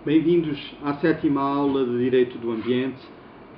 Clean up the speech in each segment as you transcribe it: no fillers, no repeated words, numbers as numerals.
Bem-vindos à 7ª aula de Direito do Ambiente,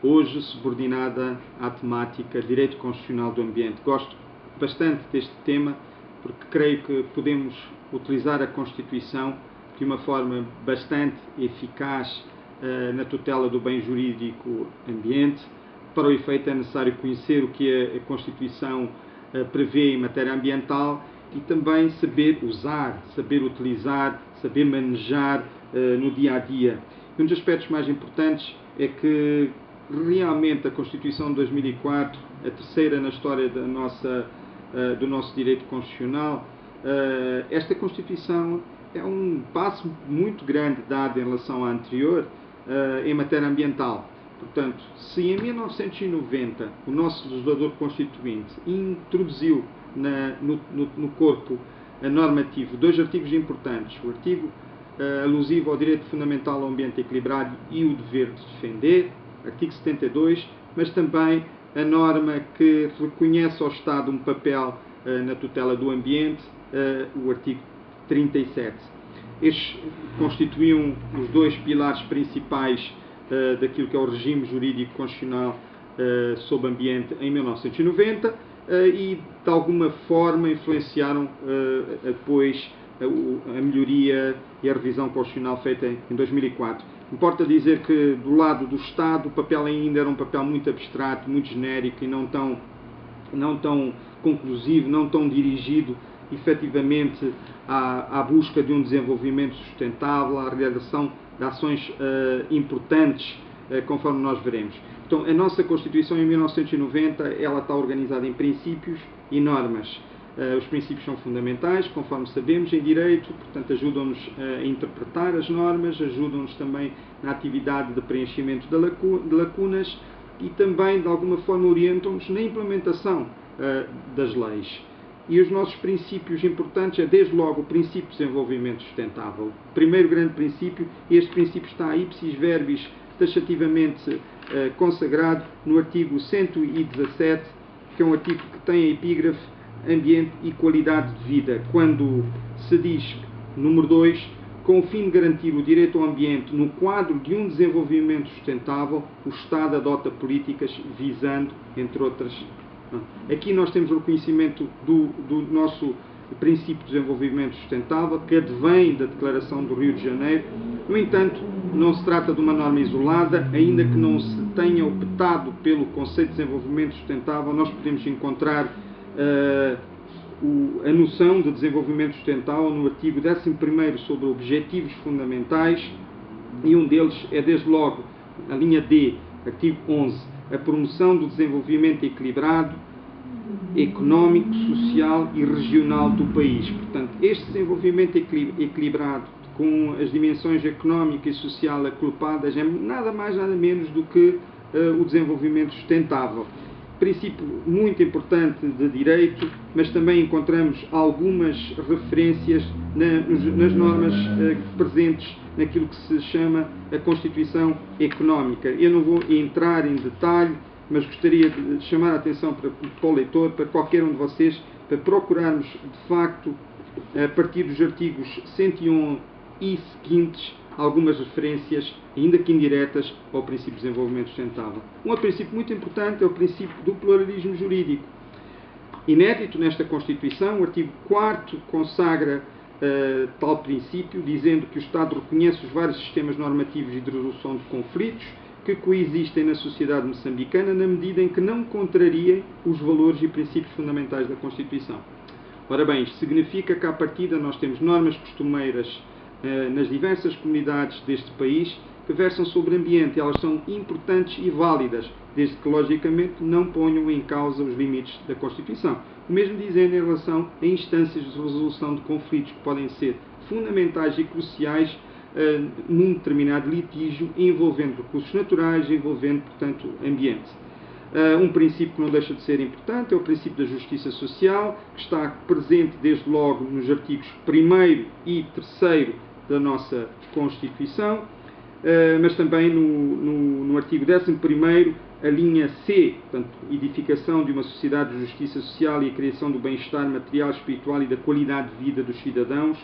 hoje subordinada à temática Direito Constitucional do Ambiente. Gosto bastante deste tema porque creio que podemos utilizar a Constituição de uma forma bastante eficaz na tutela do bem jurídico ambiente. Para o efeito é necessário conhecer o que a Constituição prevê em matéria ambiental e também saber usar, saber utilizar, saber manejar no dia a dia. Um dos aspectos mais importantes é que realmente a Constituição de 2004, a terceira na história do nosso direito constitucional, esta Constituição é um passo muito grande dado em relação à anterior em matéria ambiental. Portanto, se em 1990 o nosso legislador constituinte introduziu no corpo normativo dois artigos importantes, o artigo alusivo ao direito fundamental ao ambiente equilibrado e o dever de defender, artigo 72, mas também a norma que reconhece ao Estado um papel na tutela do ambiente, o artigo 37. Estes constituíam os dois pilares principais daquilo que é o regime jurídico constitucional sobre ambiente em 1990 e, de alguma forma, influenciaram depois a melhoria e a revisão constitucional feita em 2004. Importa dizer que, do lado do Estado, o papel ainda era um papel muito abstrato, muito genérico e não tão conclusivo, não tão dirigido efetivamente à busca de um desenvolvimento sustentável, à realização de ações importantes, conforme nós veremos. Então, a nossa Constituição, em 1990, ela está organizada em princípios e normas. Os princípios são fundamentais, conforme sabemos, em direito, portanto, ajudam-nos a interpretar as normas, ajudam-nos também na atividade de preenchimento de lacunas e também, de alguma forma, orientam-nos na implementação das leis. E os nossos princípios importantes é, desde logo, o princípio de desenvolvimento sustentável. Primeiro grande princípio, e este princípio está ipsis verbis taxativamente consagrado no artigo 117, que é um artigo que tem a epígrafe ambiente e qualidade de vida, quando se diz, número 2, com o fim de garantir o direito ao ambiente no quadro de um desenvolvimento sustentável, o Estado adota políticas visando, entre outras. Aqui nós temos o reconhecimento do nosso princípio de desenvolvimento sustentável, que advém da Declaração do Rio de Janeiro. No entanto, não se trata de uma norma isolada, ainda que não se tenha optado pelo conceito de desenvolvimento sustentável, nós podemos encontrar a noção de desenvolvimento sustentável no artigo 11º sobre objetivos fundamentais, e um deles é, desde logo, a linha D, artigo 11, a promoção do desenvolvimento equilibrado, económico, social e regional do país. Portanto, este desenvolvimento equilibrado, com as dimensões económica e social agrupadas, é nada mais, nada menos do que o desenvolvimento sustentável. Princípio muito importante de direito, mas também encontramos algumas referências nas normas presentes naquilo que se chama a Constituição Económica. Eu não vou entrar em detalhe, mas gostaria de chamar a atenção para o leitor, para qualquer um de vocês, para procurarmos, de facto, a partir dos artigos 101 e seguintes, algumas referências, ainda que indiretas, ao princípio de desenvolvimento sustentável. Um outro princípio muito importante é o princípio do pluralismo jurídico. Inédito nesta Constituição, o artigo 4º consagra tal princípio, dizendo que o Estado reconhece os vários sistemas normativos e de resolução de conflitos que coexistem na sociedade moçambicana na medida em que não contrariem os valores e princípios fundamentais da Constituição. Ora bem, isto significa que, à partida, nós temos normas costumeiras nas diversas comunidades deste país que versam sobre ambiente. Elas são importantes e válidas, desde que, logicamente, não ponham em causa os limites da Constituição. O mesmo dizendo em relação a instâncias de resolução de conflitos que podem ser fundamentais e cruciais num determinado litígio envolvendo recursos naturais, envolvendo, portanto, ambiente. Um princípio que não deixa de ser importante é o princípio da justiça social, que está presente desde logo nos artigos 1º e 3º da nossa Constituição, mas também no artigo 11º, a linha C, portanto, edificação de uma sociedade de justiça social e a criação do bem-estar material, espiritual e da qualidade de vida dos cidadãos,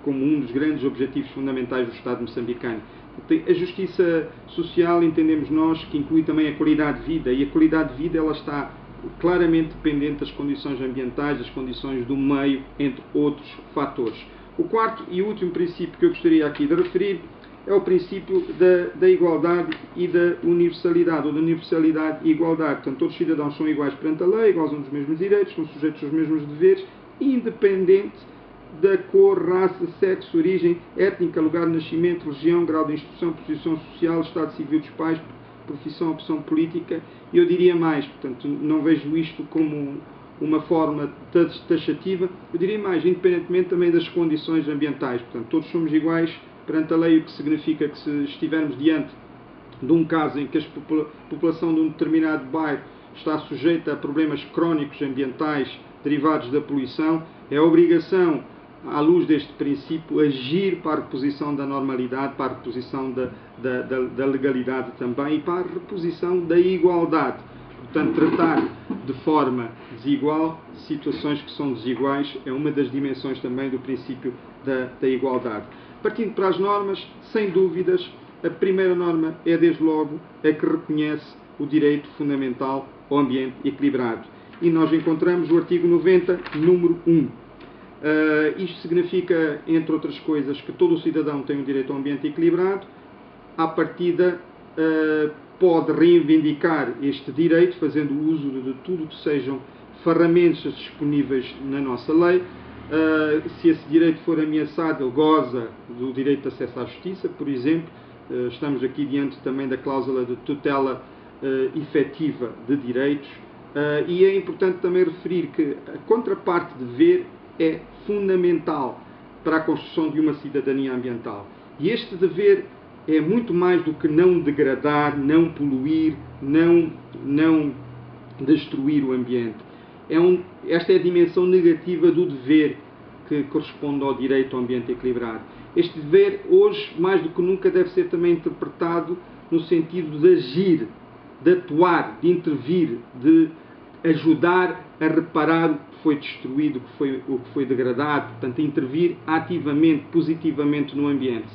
como um dos grandes objetivos fundamentais do Estado moçambicano. A justiça social, entendemos nós, que inclui também a qualidade de vida, e a qualidade de vida ela está claramente dependente das condições ambientais, das condições do meio, entre outros fatores. O quarto e último princípio que eu gostaria aqui de referir é o princípio da igualdade e da universalidade, ou da universalidade e igualdade. Portanto, todos os cidadãos são iguais perante a lei, iguais aos mesmos direitos, são sujeitos aos mesmos deveres, independente da cor, raça, sexo, origem étnica, lugar de nascimento, religião, grau de instrução, posição social, estado civil dos pais, profissão, opção política. E eu diria mais, portanto, não vejo isto como uma forma taxativa, eu diria mais, independentemente também das condições ambientais. Portanto, todos somos iguais perante a lei, o que significa que se estivermos diante de um caso em que a população de um determinado bairro está sujeita a problemas crónicos ambientais derivados da poluição, é a obrigação, à luz deste princípio, agir para a reposição da normalidade, para a reposição da legalidade também e para a reposição da igualdade. Portanto, tratar de forma desigual situações que são desiguais é uma das dimensões também do princípio da igualdade. Partindo para as normas, sem dúvidas, a primeira norma é, desde logo, a que reconhece o direito fundamental ao ambiente equilibrado. E nós encontramos o artigo 90, número 1. Isto significa, entre outras coisas, que todo o cidadão tem um direito ao ambiente equilibrado. À partida, pode reivindicar este direito, fazendo uso de tudo que sejam ferramentas disponíveis na nossa lei. Se esse direito for ameaçado, ele goza do direito de acesso à justiça, por exemplo. Estamos aqui diante também da cláusula de tutela efetiva de direitos. E é importante também referir que a contraparte de dever é fundamental para a construção de uma cidadania ambiental. E este dever é muito mais do que não degradar, não poluir, não destruir o ambiente. Esta é a dimensão negativa do dever que corresponde ao direito ao ambiente equilibrado. Este dever, hoje, mais do que nunca, deve ser também interpretado no sentido de agir, de atuar, de intervir, de ajudar a reparar o que foi destruído, o que foi degradado, portanto, intervir ativamente, positivamente no ambiente.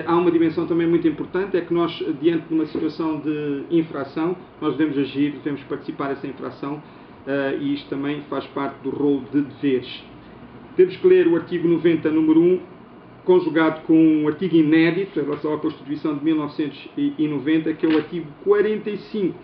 Há uma dimensão também muito importante, é que nós, diante de uma situação de infração, nós devemos agir, devemos participar dessa infração, e isto também faz parte do rol de deveres. Temos que ler o artigo 90, número 1, conjugado com um artigo inédito em relação à Constituição de 1990, que é o artigo 45.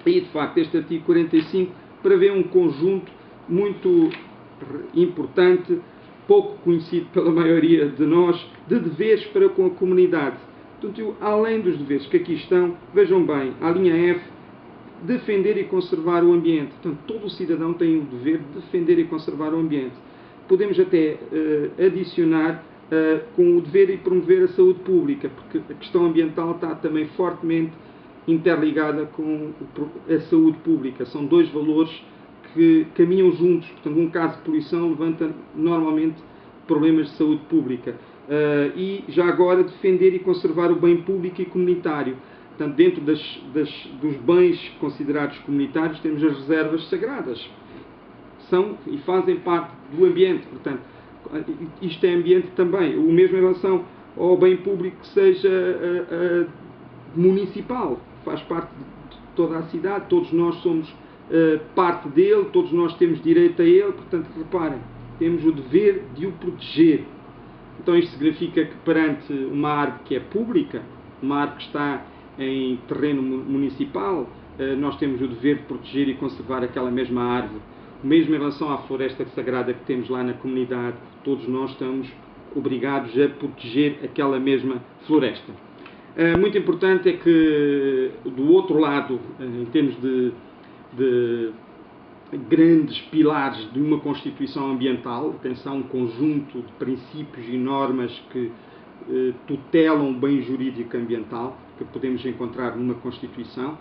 E, de facto, este artigo 45 prevê um conjunto muito importante, pouco conhecido pela maioria de nós, de deveres para com a comunidade. Portanto, além dos deveres que aqui estão, vejam bem, a linha F, defender e conservar o ambiente. Portanto, todo o cidadão tem o dever de defender e conservar o ambiente. Podemos até adicionar com o dever de promover a saúde pública, porque a questão ambiental está também fortemente interligada com a saúde pública. São dois valores que caminham juntos. Portanto, um caso de poluição levanta normalmente problemas de saúde pública. E já agora defender e conservar o bem público e comunitário. Portanto, dentro dos bens considerados comunitários temos as reservas sagradas. São e fazem parte do ambiente. Portanto, isto é ambiente também. O mesmo em relação ao bem público que seja municipal. Faz parte de toda a cidade. Todos nós somos parte dele. Todos nós temos direito a ele. Portanto, reparem, temos o dever de o proteger. Então isto significa que perante uma árvore que é pública, uma árvore que está em terreno municipal, nós temos o dever de proteger e conservar aquela mesma árvore. Mesmo em relação à floresta sagrada que temos lá na comunidade, todos nós estamos obrigados a proteger aquela mesma floresta. Muito importante é que, do outro lado, em termos de grandes pilares de uma Constituição ambiental, atenção, um conjunto de princípios e normas que tutelam o bem jurídico ambiental, que podemos encontrar numa Constituição,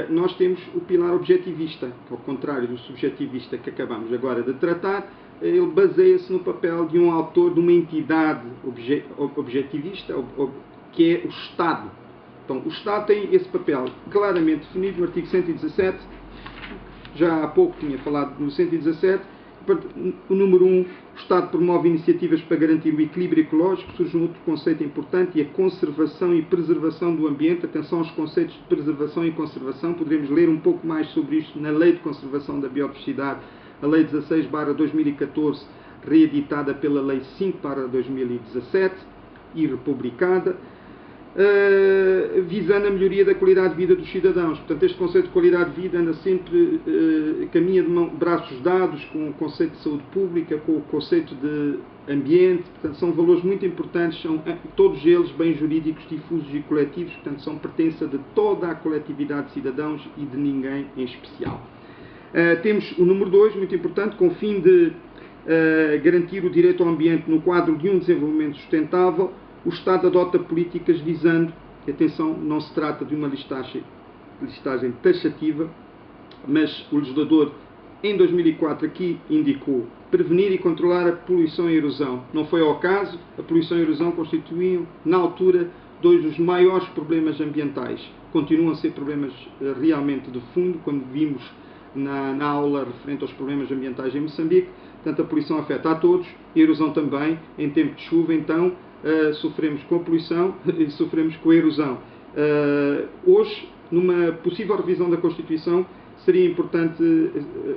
nós temos o pilar objetivista, que ao contrário do subjetivista que acabamos agora de tratar, ele baseia-se no papel de um autor, de uma entidade objetivista, que é o Estado. Então, o Estado tem esse papel claramente definido no artigo 117, já há pouco tinha falado no 117, O número 1, o Estado promove iniciativas para garantir o equilíbrio ecológico. Surge um outro conceito importante, e a conservação e preservação do ambiente. Atenção aos conceitos de preservação e conservação. Poderemos ler um pouco mais sobre isto na Lei de Conservação da Biodiversidade, a Lei 16/2014, reeditada pela Lei 5/2017 e republicada, visando a melhoria da qualidade de vida dos cidadãos. Portanto, este conceito de qualidade de vida anda sempre, caminha de braços dados com o conceito de saúde pública, com o conceito de ambiente. Portanto, são valores muito importantes, são todos eles bens jurídicos difusos e coletivos, portanto, são pertença de toda a coletividade de cidadãos e de ninguém em especial. Temos o número 2, muito importante, com o fim de garantir o direito ao ambiente no quadro de um desenvolvimento sustentável. O Estado adota políticas visando, atenção, não se trata de uma listagem taxativa, mas o legislador, em 2004, aqui indicou prevenir e controlar a poluição e a erosão. Não foi ao caso, a poluição e a erosão constituíam, na altura, dois dos maiores problemas ambientais. Continuam a ser problemas realmente de fundo, quando vimos na aula referente aos problemas ambientais em Moçambique. Portanto, a poluição afeta a todos, a erosão também. Em tempo de chuva, então, sofremos com a poluição e sofremos com a erosão. Hoje, numa possível revisão da Constituição, seria importante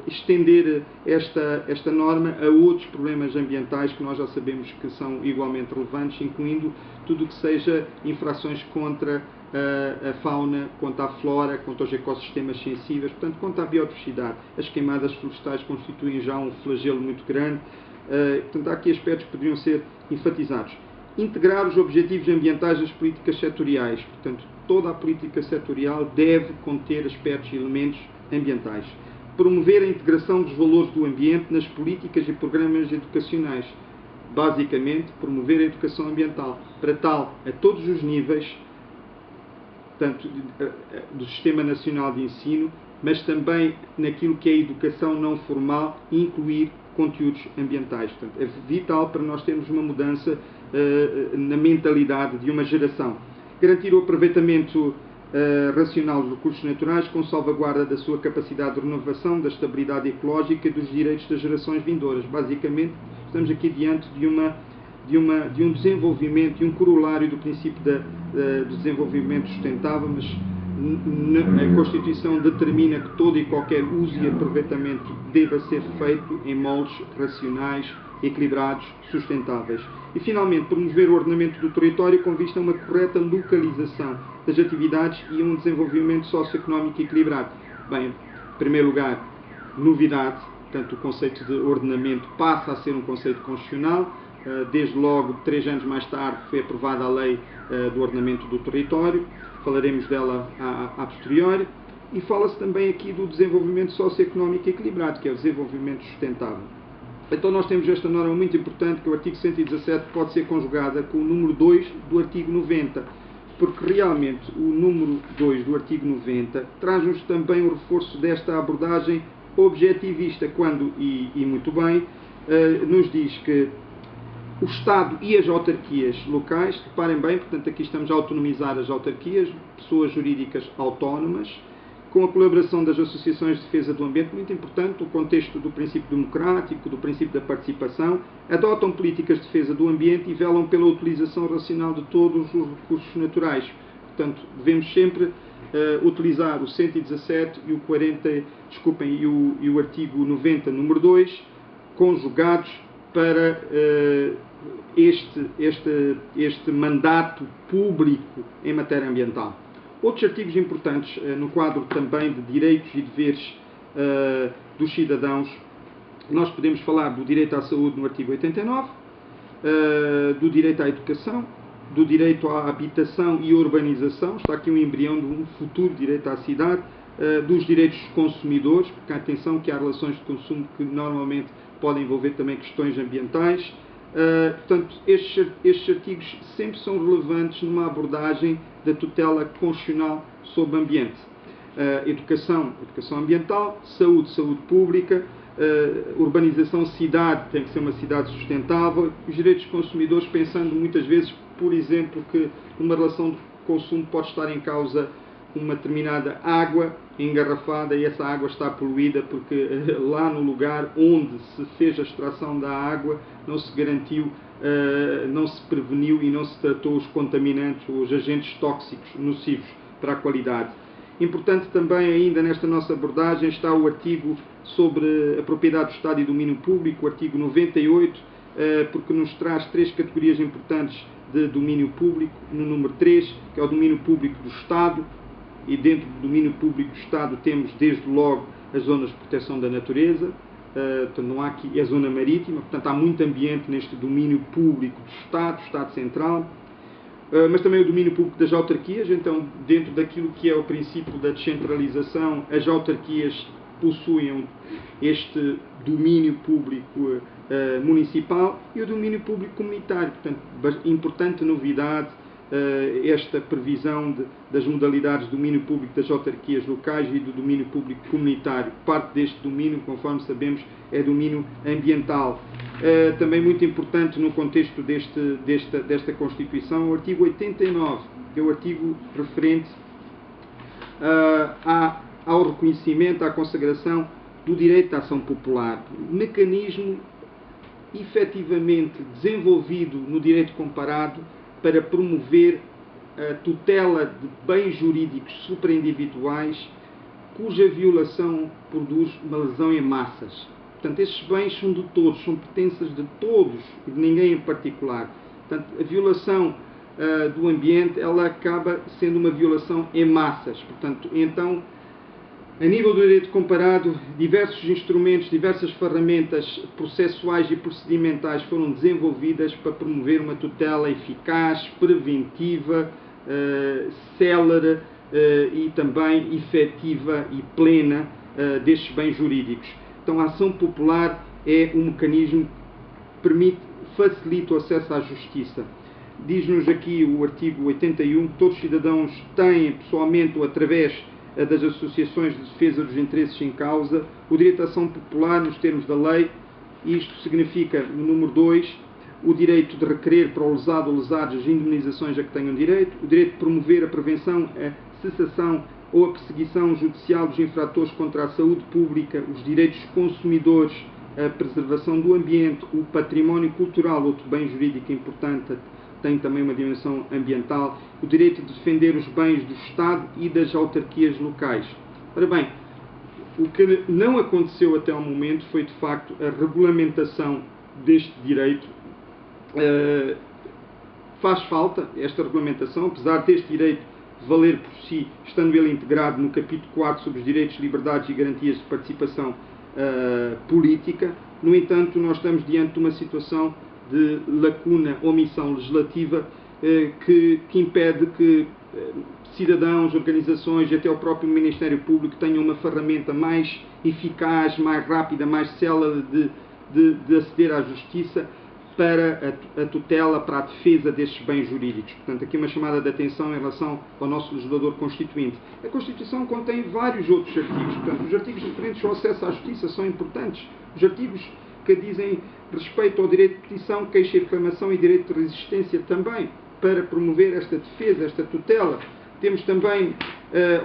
estender esta norma a outros problemas ambientais que nós já sabemos que são igualmente relevantes, incluindo tudo o que seja infrações contra a fauna, contra a flora, contra os ecossistemas sensíveis, portanto, contra a biodiversidade. As queimadas florestais constituem já um flagelo muito grande. Portanto, há aqui aspectos que poderiam ser enfatizados. Integrar os objetivos ambientais das políticas setoriais. Portanto, toda a política setorial deve conter aspectos e elementos ambientais. Promover a integração dos valores do ambiente nas políticas e programas educacionais. Basicamente, promover a educação ambiental. Para tal, a todos os níveis, tanto do Sistema Nacional de Ensino, mas também naquilo que é a educação não formal, incluir conteúdos ambientais. Portanto, é vital para nós termos uma mudança na mentalidade de uma geração. Garantir o aproveitamento racional dos recursos naturais com salvaguarda da sua capacidade de renovação, da estabilidade ecológica e dos direitos das gerações vindouras. Basicamente, estamos aqui diante de um desenvolvimento, de um corolário do princípio do desenvolvimento sustentável, mas a Constituição determina que todo e qualquer uso e aproveitamento deva ser feito em moldes racionais, equilibrados, sustentáveis. E, finalmente, promover o ordenamento do território com vista a uma correta localização das atividades e a um desenvolvimento socioeconómico equilibrado. Bem, em primeiro lugar, novidade, portanto, o conceito de ordenamento passa a ser um conceito constitucional. Desde logo, 3 anos mais tarde, foi aprovada a Lei do Ordenamento do Território. Falaremos dela a posteriori. E fala-se também aqui do desenvolvimento socioeconómico equilibrado, que é o desenvolvimento sustentável. Então nós temos esta norma muito importante, que o artigo 117 pode ser conjugada com o número 2 do artigo 90, porque realmente o número 2 do artigo 90 traz-nos também o reforço desta abordagem objetivista, quando, e muito bem, nos diz que o Estado e as autarquias locais, reparem bem, portanto aqui estamos a autonomizar as autarquias, pessoas jurídicas autónomas, com a colaboração das associações de defesa do ambiente, muito importante, no contexto do princípio democrático, do princípio da participação, adotam políticas de defesa do ambiente e velam pela utilização racional de todos os recursos naturais. Portanto, devemos sempre utilizar o 117 e o 40, e o artigo 90, número 2, conjugados para este mandato público em matéria ambiental. Outros artigos importantes no quadro também de direitos e deveres dos cidadãos, nós podemos falar do direito à saúde no artigo 89, do direito à educação, do direito à habitação e urbanização, está aqui um embrião de um futuro direito à cidade, dos direitos dos consumidores, porque atenção que há relações de consumo que normalmente podem envolver também questões ambientais. Portanto, estes artigos sempre são relevantes numa abordagem da tutela constitucional sobre o ambiente. Educação ambiental, saúde pública, urbanização, cidade, tem que ser uma cidade sustentável, os direitos dos consumidores, pensando muitas vezes, por exemplo, que numa relação de consumo pode estar em causa uma determinada água, engarrafada e essa água está poluída porque lá no lugar onde se fez a extração da água não se garantiu, não se preveniu e não se tratou os contaminantes, os agentes tóxicos nocivos para a qualidade. Importante também ainda nesta nossa abordagem está o artigo sobre a propriedade do Estado e domínio público, o artigo 98, porque nos traz 3 categorias importantes de domínio público. No número 3, que é o domínio público do Estado, e dentro do domínio público do Estado temos desde logo as zonas de proteção da natureza, portanto não há aqui a zona marítima, portanto há muito ambiente neste domínio público do Estado Central, mas também o domínio público das autarquias. Então, dentro daquilo que é o princípio da descentralização, as autarquias possuem este domínio público municipal e o domínio público comunitário. Portanto, importante novidade esta previsão das modalidades de domínio público das autarquias locais e do domínio público comunitário. Parte deste domínio, conforme sabemos, é domínio ambiental. Também muito importante no contexto desta Constituição, o artigo 89, que é o artigo referente ao reconhecimento, à consagração do direito à ação popular. Mecanismo efetivamente desenvolvido no direito comparado para promover a tutela de bens jurídicos superindividuais cuja violação produz uma lesão em massas. Portanto, estes bens são de todos, são pertenças de todos e de ninguém em particular. Portanto, a violação do ambiente, ela acaba sendo uma violação em massas. Portanto, então, a nível do direito comparado, diversos instrumentos, diversas ferramentas processuais e procedimentais foram desenvolvidas para promover uma tutela eficaz, preventiva, célere e também efetiva e plena destes bens jurídicos. Então, a ação popular é um mecanismo que facilita o acesso à justiça. Diz-nos aqui o artigo 81 que todos os cidadãos têm, pessoalmente ou através das associações de defesa dos interesses em causa, o direito à ação popular nos termos da lei. Isto significa, no número 2, o direito de requerer para o lesado ou lesados as indemnizações a que tenham direito, o direito de promover a prevenção, a cessação ou a perseguição judicial dos infratores contra a saúde pública, os direitos dos consumidores, a preservação do ambiente, o património cultural, outro bem jurídico importante, tem também uma dimensão ambiental, o direito de defender os bens do Estado e das autarquias locais. Ora bem, o que não aconteceu até ao momento foi, de facto, a regulamentação deste direito. Faz falta esta regulamentação, apesar deste direito valer por si, estando ele integrado no capítulo 4 sobre os direitos, liberdades e garantias de participação política. No entanto, nós estamos diante de uma situação de lacuna, omissão legislativa que impede que cidadãos, organizações e até o próprio Ministério Público tenham uma ferramenta mais eficaz, mais rápida, mais célere de aceder à justiça para a tutela, para a defesa destes bens jurídicos. Portanto, aqui uma chamada de atenção em relação ao nosso legislador constituinte. A Constituição contém vários outros artigos. Portanto, os artigos referentes ao acesso à justiça são importantes. Os artigos que dizem respeito ao direito de petição, queixa e reclamação e direito de resistência também, para promover esta defesa, esta tutela. Temos também,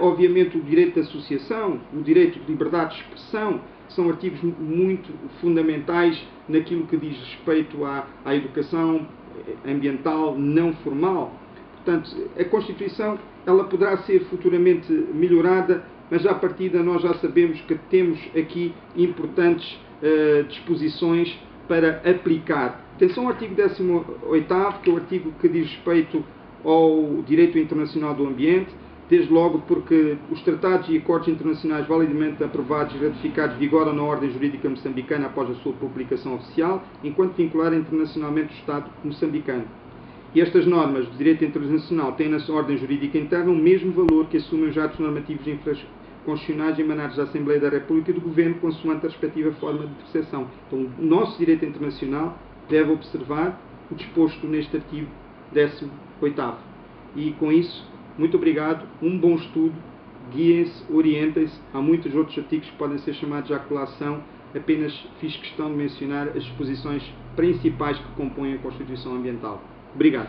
obviamente, o direito de associação, o direito de liberdade de expressão, que são artigos muito fundamentais naquilo que diz respeito à educação ambiental não formal. Portanto, a Constituição ela poderá ser futuramente melhorada, mas à partida nós já sabemos que temos aqui importantes disposições para aplicar. Atenção ao artigo 18º, que é o artigo que diz respeito ao direito internacional do ambiente, desde logo porque os tratados e acordos internacionais validamente aprovados e ratificados vigoram na ordem jurídica moçambicana após a sua publicação oficial, enquanto vincular internacionalmente o Estado moçambicano. E estas normas de direito internacional têm na sua ordem jurídica interna o mesmo valor que assumem os atos normativos constitucionais emanados da Assembleia da República e do Governo, consoante a respectiva forma de percepção. Então, o nosso direito internacional deve observar o disposto neste artigo 18º. E com isso, muito obrigado, um bom estudo, guiem-se, orientem-se. Há muitos outros artigos que podem ser chamados à colação, apenas fiz questão de mencionar as disposições principais que compõem a Constituição Ambiental. Obrigado.